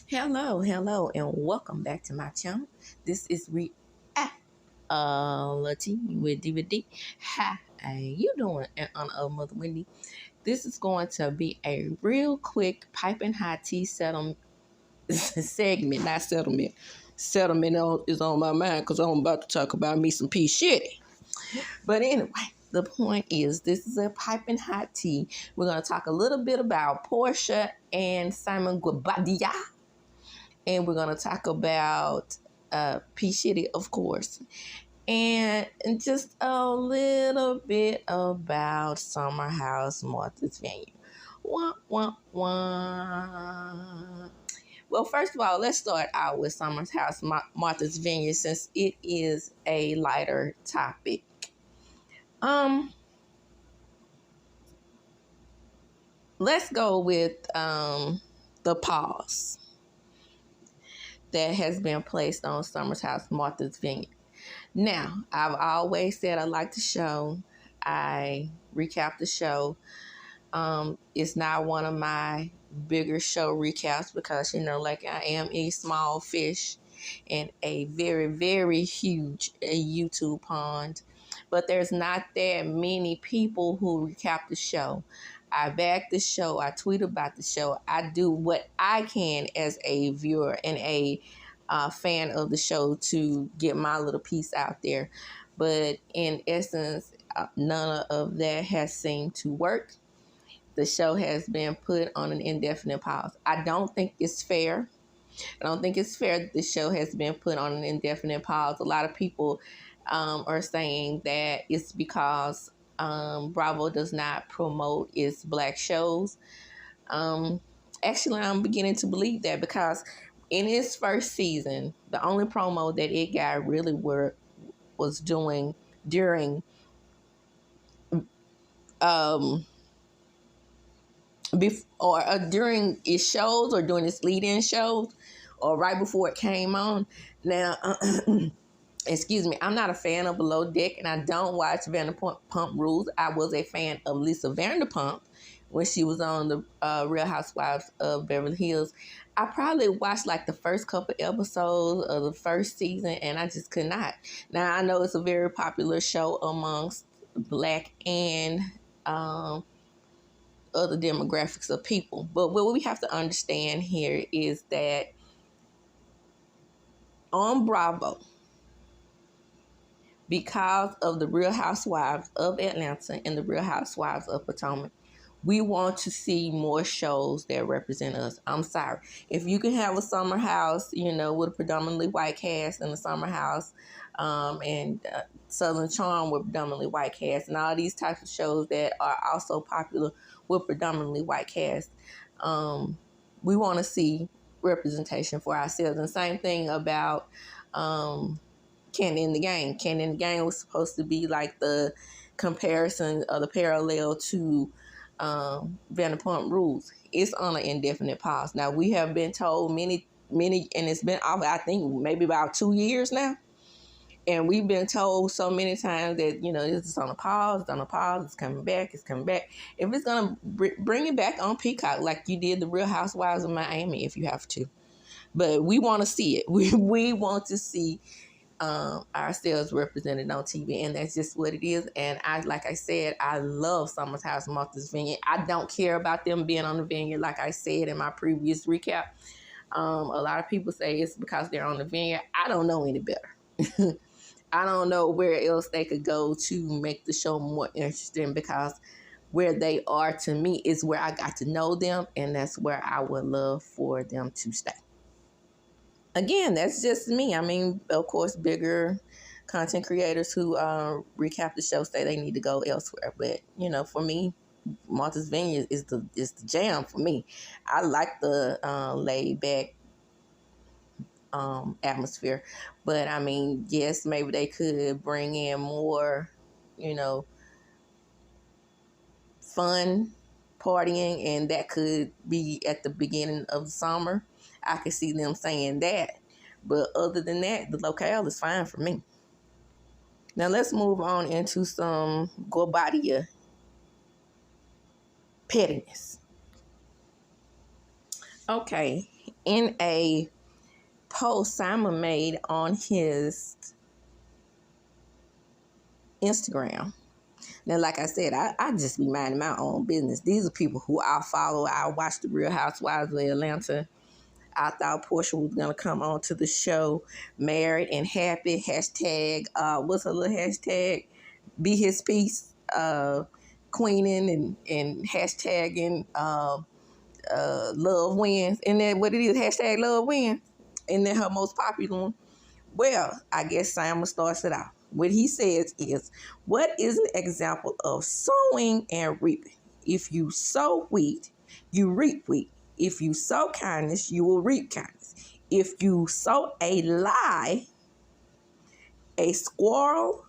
Hello, and welcome back to my channel. This is Reality with DVD. How you doing? And on Mother Wendy, this is going to be a real quick piping hot tea settlement segment, not settlement. Is on my mind because I'm about to talk about me some P shitty. But anyway, the point is, this is a piping hot tea. We're going to talk a little bit about Portia and Simon Guobadia. And we're going to talk about P. Shitty, of course, and just a little bit about Summer House Martha's Vineyard. Wah, wah, wah. Well, first of all, let's start out with Summer's House Martha's Vineyard since it is a lighter topic. Let's go with the pause that has been placed on Summer's House Martha's Vineyard. Now, I've always said I like the show. I recap the show. It's not one of my bigger show recaps because, like I am a small fish in a very, very huge YouTube pond. But there's not that many people who recap the show. I back the show. I tweet about the show. I do what I can as a viewer and a fan of the show to get my little piece out there. But in essence, none of that has seemed to work. The show has been put on an indefinite pause. I don't think it's fair. I don't think it's fair that the show has been put on an indefinite pause. A lot of people are saying that it's because Bravo does not promote its black shows. Actually, I'm beginning to believe that because in its first season, the only promo that it got really was doing during during its shows or during its lead-in shows or right before it came on. Now, excuse me, I'm not a fan of Below Deck and I don't watch Vanderpump Rules. I was a fan of Lisa Vanderpump when she was on the Real Housewives of Beverly Hills. I probably watched like the first couple episodes of the first season and I just could not. Now, I know it's a very popular show amongst black and other demographics of people. But what we have to understand here is that on Bravo, because of the Real Housewives of Atlanta and the Real Housewives of Potomac, we want to see more shows that represent us. I'm sorry. If you can have a summer house, with a predominantly white cast and a summer house and Southern Charm with predominantly white cast and all these types of shows that are also popular with predominantly white cast, we want to see representation for ourselves. And same thing about Candy in the Gang. Candy in the Gang was supposed to be like the comparison or the parallel to Vanderpump Rules. It's on an indefinite pause. Now, we have been told many, and it's been, I think, maybe about 2 years now. And we've been told so many times that, this is on a pause, it's coming back. If it's going to bring it back on Peacock like you did the Real Housewives of Miami, if you have to. But we want to see it. We want to see ourselves represented on TV, and that's just what it is. And like I said, I love Summer's House Martha's Vineyard. I don't care about them being on the vineyard, like I said in my previous recap. A lot of people say it's because they're on the vineyard. I don't know any better. I don't know where else they could go to make the show more interesting, because where they are, to me, is where I got to know them, and that's where I would love for them to stay. Again, that's just me. I mean, of course, bigger content creators who recap the show say they need to go elsewhere. But, for me, Martha's Vineyard is the jam for me. I like the laid back atmosphere. But, I mean, yes, maybe they could bring in more, fun partying, and that could be at the beginning of the summer. I could see them saying that. But other than that, the locale is fine for me. Now let's move on into some Guobadia pettiness. Okay, in a post Simon made on his Instagram. Now, like I said, I just be minding my own business. These are people who I follow. I watch the Real Housewives of Atlanta. I thought Porsha was going to come on to the show, married and happy, hashtag, what's her little hashtag? Be his peace, queening and hashtagging love wins. Isn't that what it is? Hashtag love wins. Isn't that her most popular one? Well, I guess Simon starts it out. What he says is, what is an example of sowing and reaping? If you sow wheat, you reap wheat. If you sow kindness, you will reap kindness. If you sow a lie, a quarrel,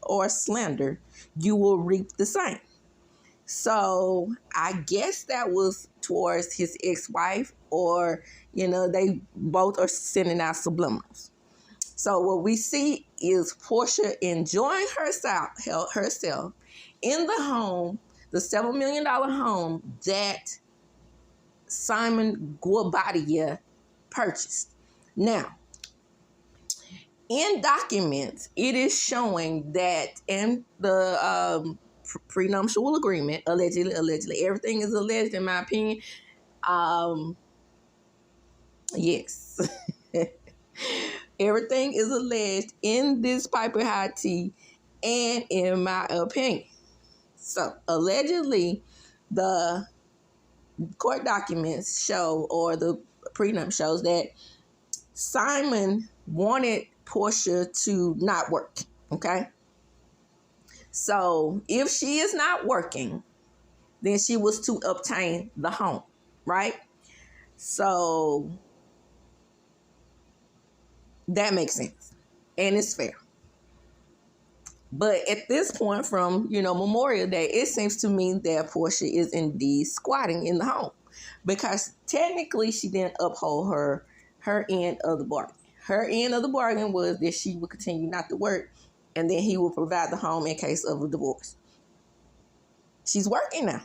or slander, you will reap the same. So I guess that was towards his ex-wife, or, they both are sending out subliminals. So what we see is Porsha enjoying herself in the home, the $7 million home that Simon Guobadia purchased. Now, in documents, it is showing that in the prenuptial agreement, allegedly, everything is alleged in my opinion. Yes. Everything is alleged in this Piper High Tea and in my opinion. So, allegedly, the court documents show, or the prenup shows, that Simon wanted Porsha to not work, okay? So, if she is not working, then she was to obtain the home, right? So, that makes sense. And it's fair. But at this point, from, Memorial Day, it seems to me that Porsha is indeed squatting in the home, because technically she didn't uphold her end of the bargain. Her end of the bargain was that she would continue not to work, and then he will provide the home in case of a divorce. She's working now.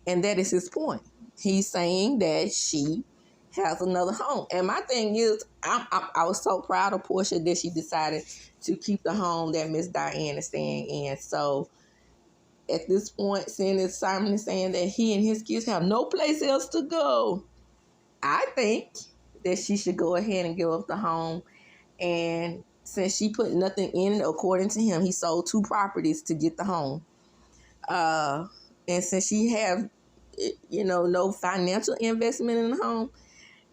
And that is his point. He's saying that she has another home. And my thing is, I was so proud of Porsha that she decided to keep the home that Miss Diane is staying in. So at this point, seeing that Simon is saying that he and his kids have no place else to go, I think that she should go ahead and give up the home. And since she put nothing in it, according to him, he sold 2 properties to get the home. And since she have, no financial investment in the home,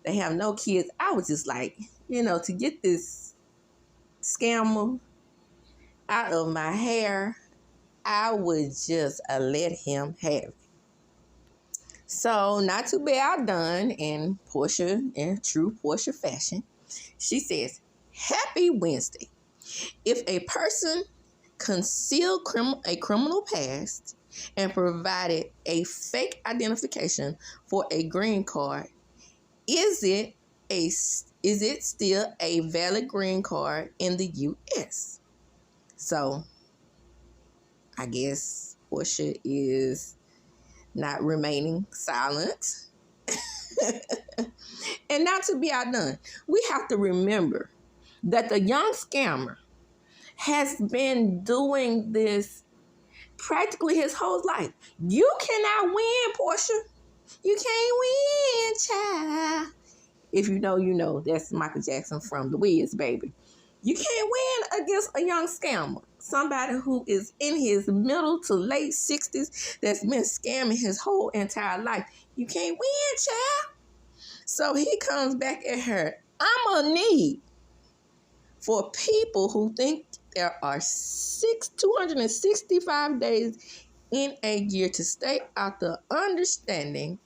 they have no kids, I was just like, to get this scammer out of my hair, I would just let him have it. So, not too bad outdone in true Porsha fashion. She says, "Happy Wednesday. If a person concealed a criminal past and provided a fake identification for a green card, is it still a valid green card in the U.S.?" So, I guess Porsha is not remaining silent. And not to be outdone, we have to remember that the young scammer has been doing this practically his whole life. You cannot win, Porsha. You can't win, child. If you know, you know. That's Michael Jackson from The Wiz, baby. You can't win against a young scammer. Somebody who is in his middle to late 60s that's been scamming his whole entire life. You can't win, child. So he comes back at her. I'm a need for people who think there are 265 days in a year to stay out the understanding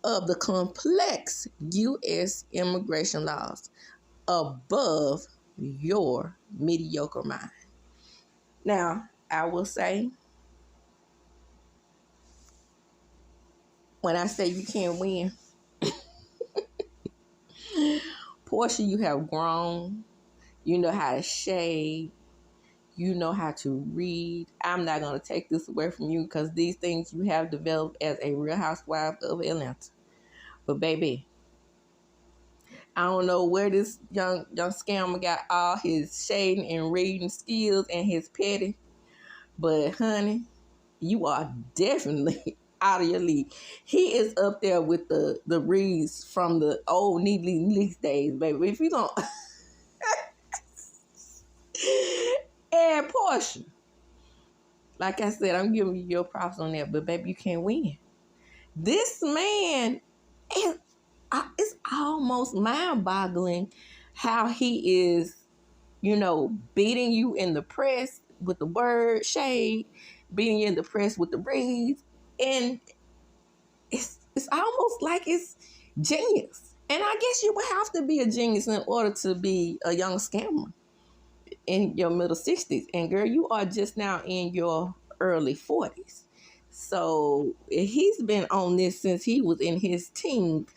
of the complex U.S. immigration laws above your mediocre mind. Now, I will say, when I say you can't win, Porsha, you have grown. You know how to shave. You know how to read. I'm not going to take this away from you because these things you have developed as a Real Housewife of Atlanta. But baby, I don't know where this young scammer got all his shading and reading skills and his petty. But honey, you are definitely out of your league. He is up there with the reads from the old Needly Leaks days, baby. If you don't and Porsha, like I said, I'm giving you your props on that, but baby, you can't win. This man is it's almost mind-boggling how he is, beating you in the press with the word shade, beating you in the press with the reads, and it's almost like it's genius. And I guess you would have to be a genius in order to be a young scammer in your middle 60s. And girl, you are just now in your early 40s. So he's been on this since he was in his teens,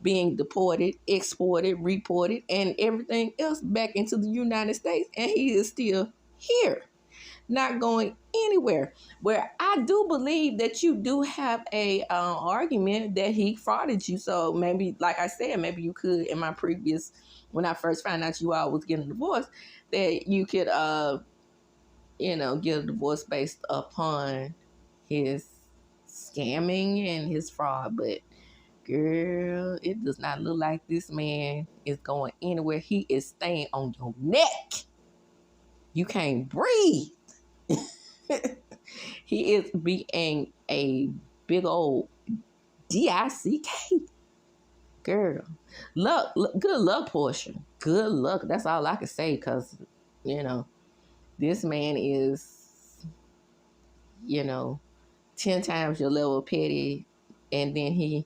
being deported, exported, reported, and everything else back into the United States. And he is still here, not going anywhere. Where I do believe that you do have a argument that he frauded you. So maybe, like I said, maybe you could, in my previous, when I first found out you all was getting a divorce, that you could, get a divorce based upon his scamming and his fraud. But girl, it does not look like this man is going anywhere. He is staying on your neck. You can't breathe. He is being a big old DICK. Girl, good luck, Porsha. Good luck. That's all I can say, because, this man is, 10 times your level of petty, and then he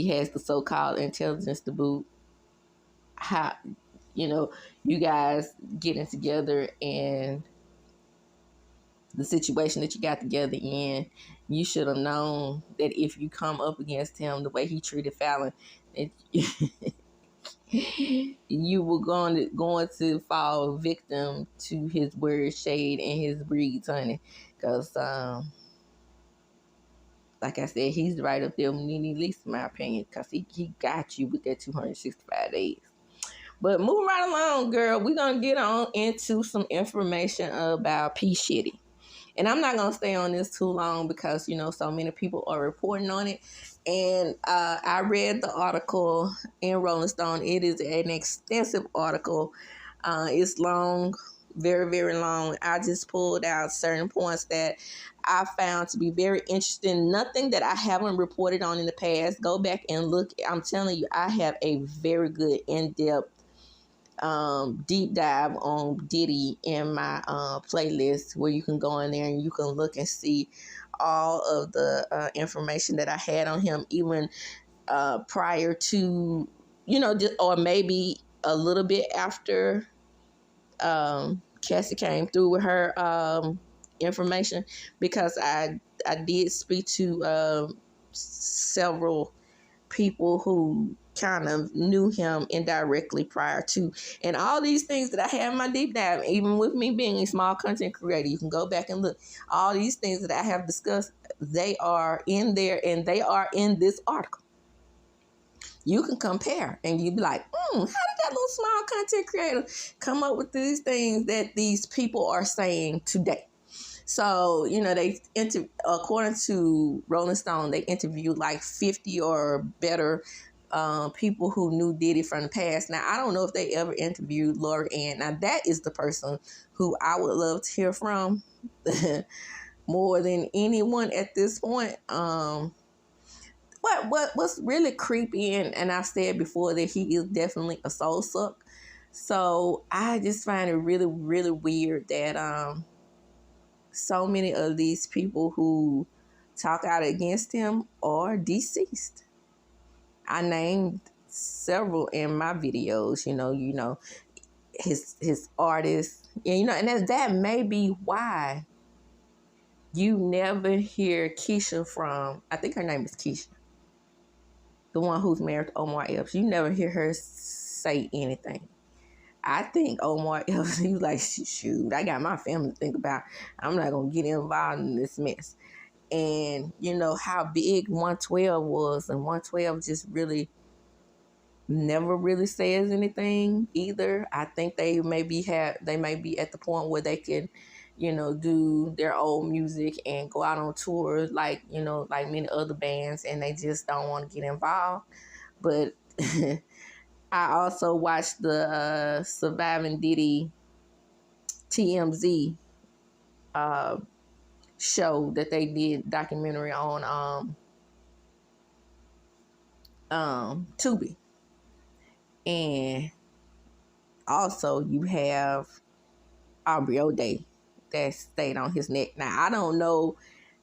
has the so-called intelligence to boot. How, you guys getting together and the situation that you got together in, you should have known that if you come up against him the way he treated Fallon, that you were going to fall victim to his word shade and his breeds, honey. Because, like I said, he's right up there with Nene Leakes, in my opinion, because he got you with that 265 days. But moving right along, girl, we're going to get on into some information about P. Shitty. And I'm not going to stay on this too long because, so many people are reporting on it. And I read the article in Rolling Stone. It is an extensive article. It's long, very, very long. I just pulled out certain points that I found to be very interesting. Nothing that I haven't reported on in the past. Go back and look. I'm telling you, I have a very good in-depth deep dive on Diddy in my playlist, where you can go in there and you can look and see all of the information that I had on him, even prior to, or maybe a little bit after Cassie came through with her information, because I did speak to several people who kind of knew him indirectly prior to. And all these things that I have in my deep dive, even with me being a small content creator, you can go back and look. All these things that I have discussed, they are in there, and they are in this article. You can compare and you'd be like, how did that little small content creator come up with these things that these people are saying today? So, according to Rolling Stone, they interviewed like 50 or better people who knew Diddy from the past. Now, I don't know if they ever interviewed Lori Ann. Now, that is the person who I would love to hear from more than anyone at this point. What's really creepy, and I've said before that he is definitely a soul suck. So I just find it really, really weird that so many of these people who talk out against him are deceased. I named several in my videos, his artists, and that may be why you never hear Keisha from, I think her name is Keisha, the one who's married to Omar Epps. You never hear her say anything. I think Omar Epps, he was like, shoot, I got my family to think about. I'm not going to get involved in this mess. and you know how big 112 was, and 112 just really never really says anything either. I think they may be at the point where they can, you know, do their old music and go out on tour like, you know, like many other bands, and they just don't want to get involved. But I also watched the Surviving Diddy TMZ uh, show that they did documentary on Tubi. And also you have Aubrey O'Day that stayed on his neck. Now I don't know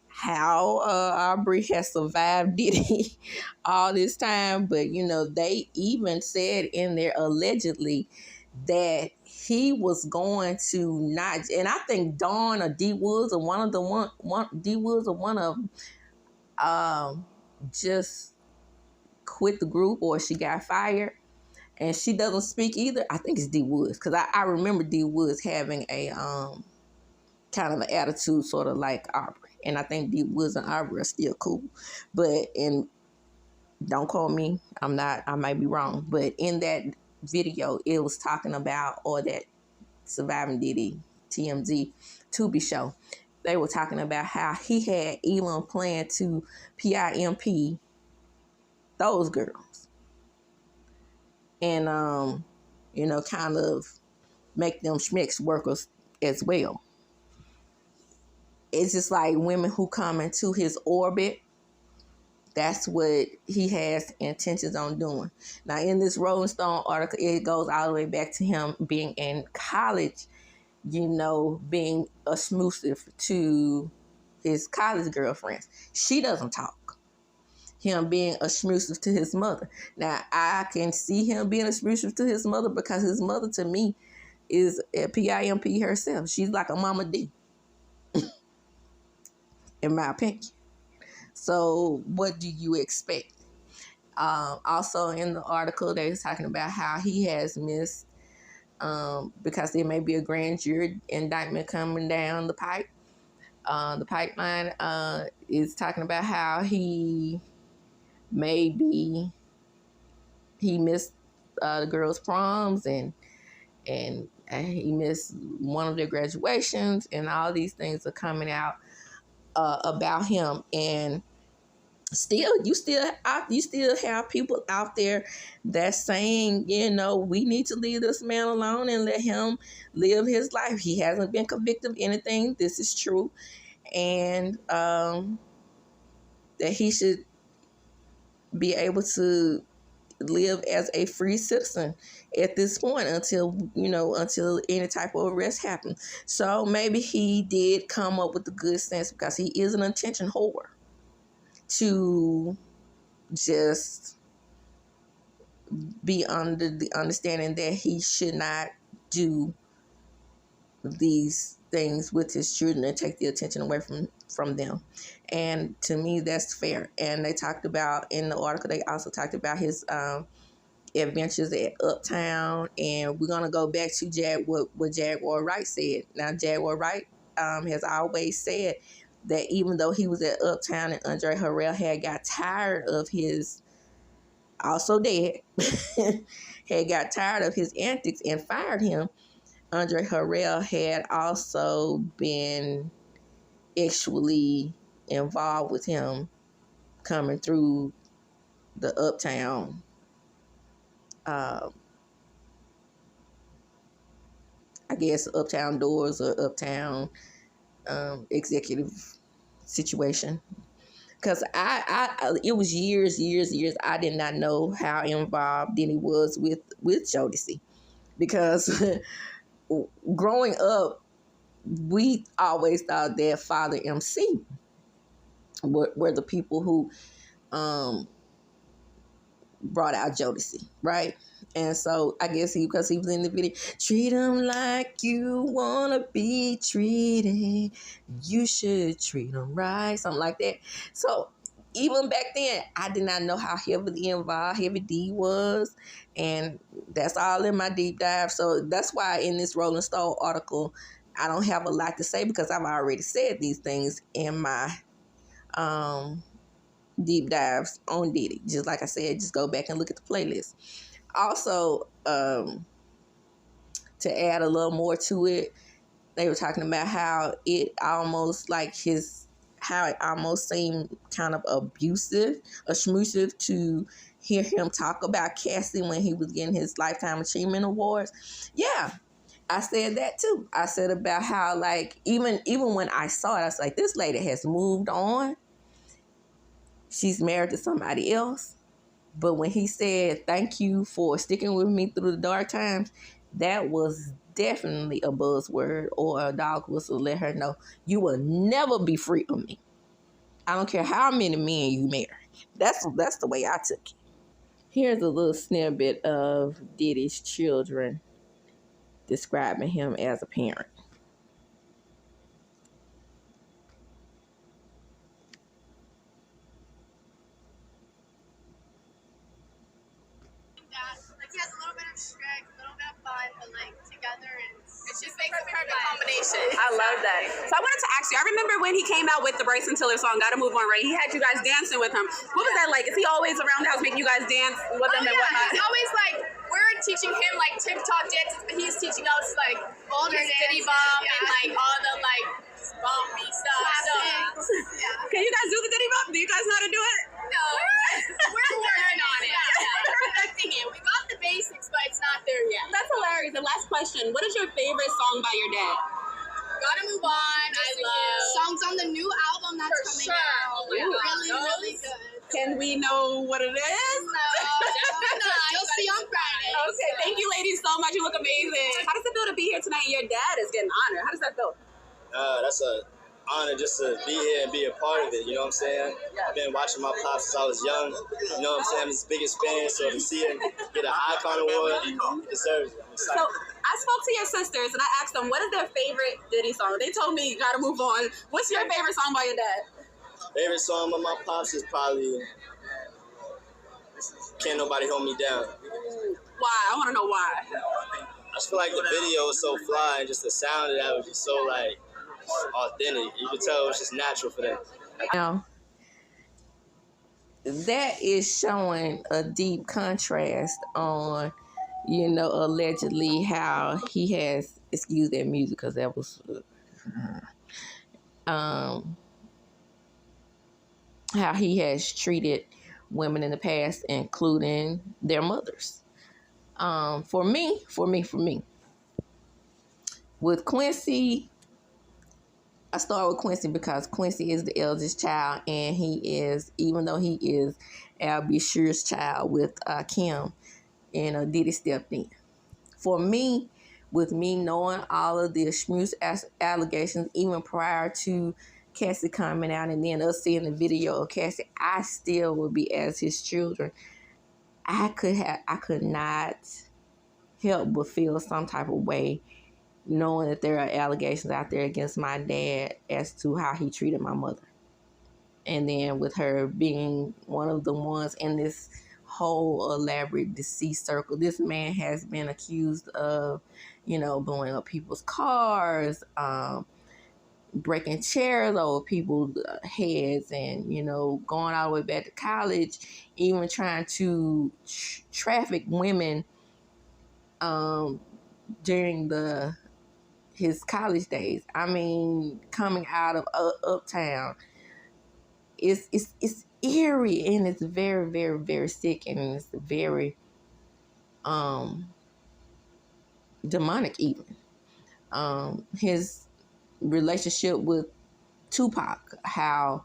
how Aubrey has survived Diddy all this time, but you know they even said in there allegedly that he was going to not, and I think Dawn or D Woods or one D Woods or one of them just quit the group, or she got fired. And she doesn't speak either. I think it's D Woods, because I remember D Woods having a kind of an attitude sort of like Aubrey. And I think D Woods and Aubrey are still cool. But, and don't quote me, I might be wrong. But in that video, it was talking about, or that Surviving Diddy TMZ Tubi show, they were talking about how he had Elon plan to PIMP those girls. And, you know, kind of make them schmicks workers as well. It's just like women who come into his orbit. That's what he has intentions on doing. Now, in this Rolling Stone article, it goes all the way back to him being in college, you know, being a smooth to his college girlfriends. She doesn't talk. Him being a smooth to his mother. Now, I can see him being a smooth to his mother because his mother, to me, is a PIMP herself. She's like a Mama D, in my opinion. So what do you expect? Also in the article, they was talking about how he has missed, because there may be a grand jury indictment coming down the pipe. The pipeline is talking about how he missed the girls' proms, and he missed one of their graduations, and all these things are coming out about him. And you still have people out there that's saying, you know, we need to leave this man alone and let him live his life. He hasn't been convicted of anything. This is true. And that he should be able to live as a free citizen at this point until any type of arrest happens. So maybe he did come up with the good sense, because he is an attention whore, to just be under the understanding that he should not do these things with his children and take the attention away from them. And to me, that's fair. And they talked about, in the article, they also talked about his adventures at Uptown. And we're going to go back to what Jaguar Wright said. Now, Jaguar Wright has always said that even though he was at Uptown and Andre Harrell had got tired of his, also dead, had got tired of his antics and fired him, Andre Harrell had also been actually involved with him coming through the Uptown I guess Uptown Doors or Uptown executive situation. Because it was years I did not know how involved Denny was with Jodeci. Because growing up, we always thought that Father MC were the people who brought out Jodeci, right? And so I guess because he was in the video, treat him like you want to be treated. You should treat him right. Something like that. So even back then, I did not know how heavily involved Heavy D was. And that's all in my deep dive. So that's why in this Rolling Stone article, I don't have a lot to say, because I've already said these things in my deep dives on Diddy. Just like I said, just go back and look at the playlist. Also, to add a little more to it, they were talking about how it almost seemed kind of abusive or schmoosive to hear him talk about Cassie when he was getting his Lifetime Achievement Awards. Yeah, I said that too. I said about how, like, even when I saw it, I was like, this lady has moved on. She's married to somebody else. But when he said, thank you for sticking with me through the dark times, that was definitely a buzzword or a dog whistle to let her know you will never be free of me. I don't care how many men you marry. That's the way I took it. Here's a little snippet of Diddy's children describing him as a parent. He has a little bit of strict, a little bit of fun, but like together, and it just makes a perfect combination. I love that. So I wanted to ask you, I remember when he came out with the Bryson Tiller song, Gotta Move On, right? He had you guys dancing with him. What was that like? Is he always around the house making you guys dance with him and whatnot? He's always like, we're teaching him like TikTok dances, but he's teaching us like older Diddy Bomb and like all the like bumpy stuff. Can you guys do the Diddy Bomb? Do you guys know how to do it? No, we're working on it. We're perfecting it. We got the basics, but it's not there yet. That's hilarious. And last question, what is your favorite song by your dad? Gotta Move On. I love songs on the new album that's coming out. Really good. Can we know what it is? No, definitely not. You'll see on Friday. Okay, thank you ladies so much. You look amazing. How does it feel to be here tonight and your dad is getting honored? How does that feel? That's an honor just to be here and be a part of it, you know what I'm saying? I've been watching my pops since I was young, you know what I'm saying? I'm his biggest fan, so to see him get an Icon Award, he deserves it. So I spoke to your sisters and I asked them, what is their favorite Diddy song? They told me, Gotta Move On. What's your favorite song by your dad? Favorite song by my pops is probably Can't Nobody Hold Me Down. Why? I want to know why. I just feel like the video is so fly and just the sound of that would be so like authentic. You could tell it's just natural for them. Now, that is showing a deep contrast on, allegedly how he has, excuse that music because that was, how he has treated women in the past, including their mothers. For me, with Quincy, I start with Quincy because Quincy is the eldest child, and he is, even though he is Al B. Sure's child with Kim, and Diddy stepped in. For me, with me knowing all of the abuse allegations, even prior to Cassie coming out, and then us seeing the video of Cassie, I still would be, as his children, I could not help but feel some type of way knowing that there are allegations out there against my dad as to how he treated my mother. And then with her being one of the ones in this whole elaborate deceit circle, this man has been accused of, blowing up people's cars, breaking chairs over people's heads, and, going all the way back to college, even trying to traffic women during his college days. I mean, coming out of Uptown, it's eerie, and it's very, very, very sick, and it's very demonic even. His relationship with Tupac, how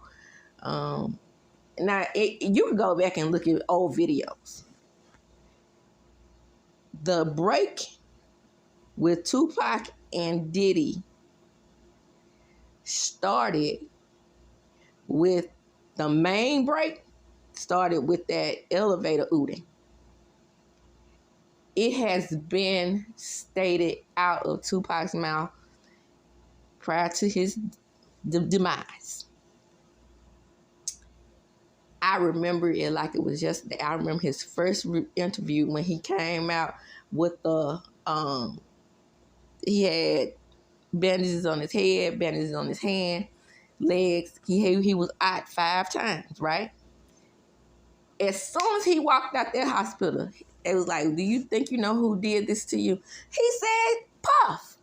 now you can go back and look at old videos. The break with Tupac and Diddy started with the main break, started with that elevator ooting. It has been stated out of Tupac's mouth prior to his demise. I remember it like it was yesterday. I remember his first interview when he came out with the he had bandages on his head, bandages on his hand, legs. He was out 5 times, right? As soon as he walked out that hospital, it was like, do you think you know who did this to you? He said, Puff.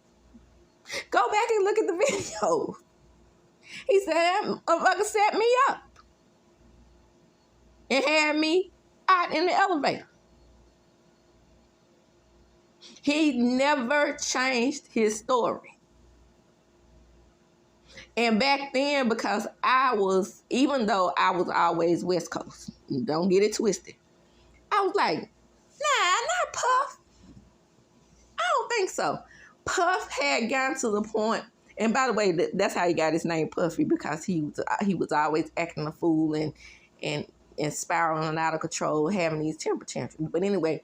Go back and look at the video. He said, that motherfucker set me up and had me out in the elevator. He never changed his story. And back then, because even though I was always West Coast, don't get it twisted, I was like, nah, not Puff. I don't think so. Puff had gotten to the point, and by the way, that's how he got his name Puffy, because he was always acting a fool and spiraling out of control, having these temper tantrums. But anyway,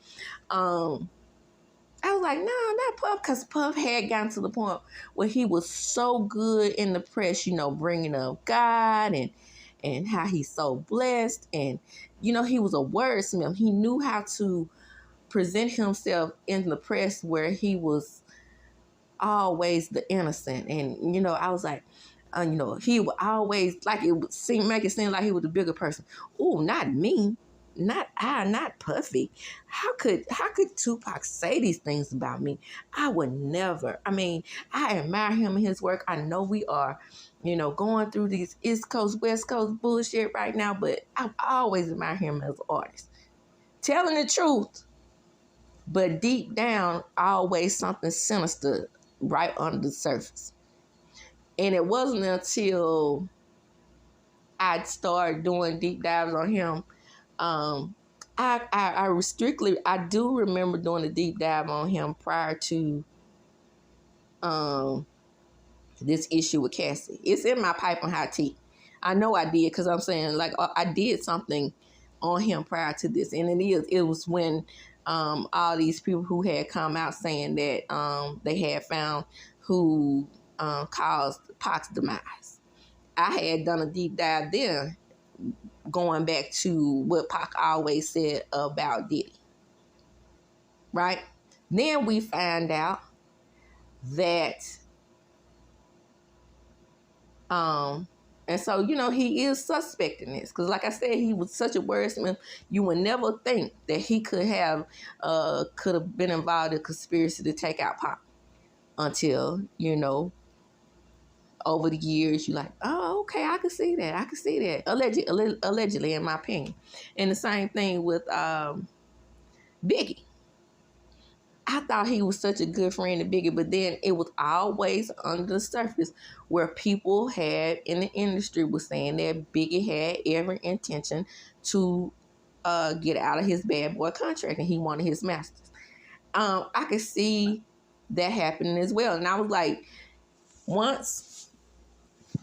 I was like, no, not Puff, because Puff had gotten to the point where he was so good in the press, bringing up God and how he's so blessed. And, he was a wordsmith. He knew how to present himself in the press where he was always the innocent. And, I was like, he would always, make it seem like he was the bigger person. Oh, not me. Not Puffy. How could Tupac say these things about me? I would never. I mean, I admire him and his work. I know we are, going through these East Coast, West Coast bullshit right now, but I've always admired him as an artist. Telling the truth, but deep down, always something sinister right under the surface. And it wasn't until I started doing deep dives on him. I do remember doing a deep dive on him prior to this issue with Cassie. It's in my pipe on high tea. I know I did, because I'm saying, like, I did something on him prior to this, and it was when all these people who had come out saying that they had found who caused Pac's demise. I had done a deep dive there, going back to what Pac always said about Diddy. Right? Then we find out that, and so, he is suspect in this. Because like I said, he was such a wordsmith, you would never think that he could have been involved in a conspiracy to take out Pac. Until, over the years, you're like, oh, okay, I can see that. Allegedly, in my opinion. And the same thing with Biggie. I thought he was such a good friend to Biggie, but then it was always under the surface where people in the industry was saying that Biggie had every intention to get out of his Bad Boy contract, and he wanted his masters. I could see that happening as well. And I was like, once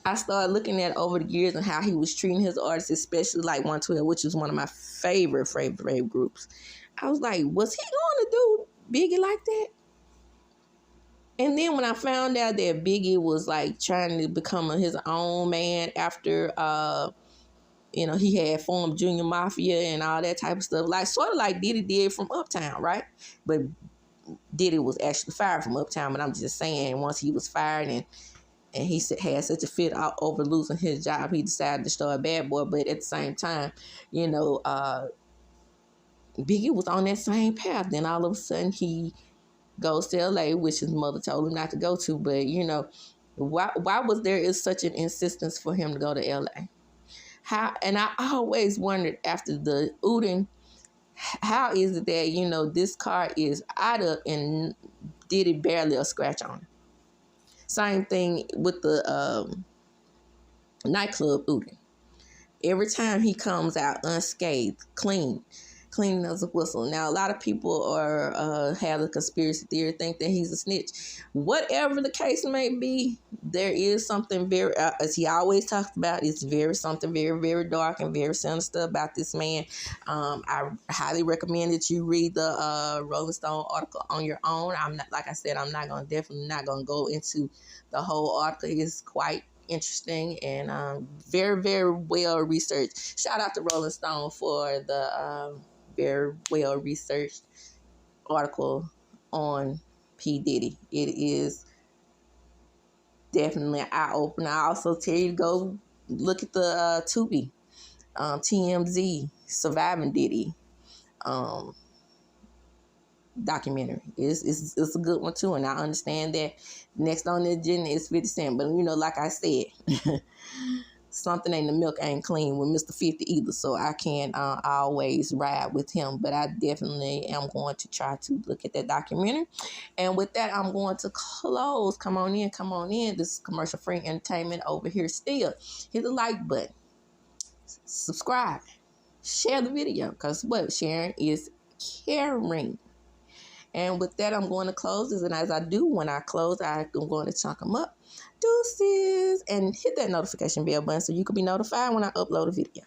I started looking at over the years and how he was treating his artists, especially like 112, which is one of my favorite groups. I was like, was he going to do Biggie like that? And then when I found out that Biggie was like trying to become his own man after, he had formed Junior Mafia and all that type of stuff, like sort of like Diddy did from Uptown, right? But Diddy was actually fired from Uptown, but I'm just saying, once he was fired and he had such a fit over losing his job, he decided to start Bad Boy. But at the same time, Biggie was on that same path. Then all of a sudden he goes to LA, which his mother told him not to go to. But, why was there such an insistence for him to go to LA? And I always wondered after the Udin, how is it that, this car is out of and Diddy barely a scratch on it? Same thing with the nightclub Udin. Every time he comes out unscathed, clean as a whistle. Now, a lot of people have a conspiracy theory, think that he's a snitch. Whatever the case may be, there is something very, as he always talks about, something very, very dark and very sinister about this man. I highly recommend that you read the Rolling Stone article on your own. I'm definitely not going to go into the whole article. It's quite interesting and very, very well researched. Shout out to Rolling Stone for the very well researched article on P. Diddy. It is definitely an eye opener. I also tell you to go look at the Tubi, TMZ, Surviving Diddy documentary. It's a good one too, and I understand that next on the agenda is 50 Cent. But you know, like I said, something ain't the milk ain't clean with Mr. 50 either, so I can't always ride with him. But I definitely am going to try to look at that documentary. And with that, I'm going to close. Come on in. This is commercial free entertainment over here still. Hit the like button. Subscribe. Share the video, because what? Sharing is caring. And with that, I'm going to close this. And as I do, when I close, I'm going to chunk them up. Deuces. And hit that notification bell button so you can be notified when I upload a video.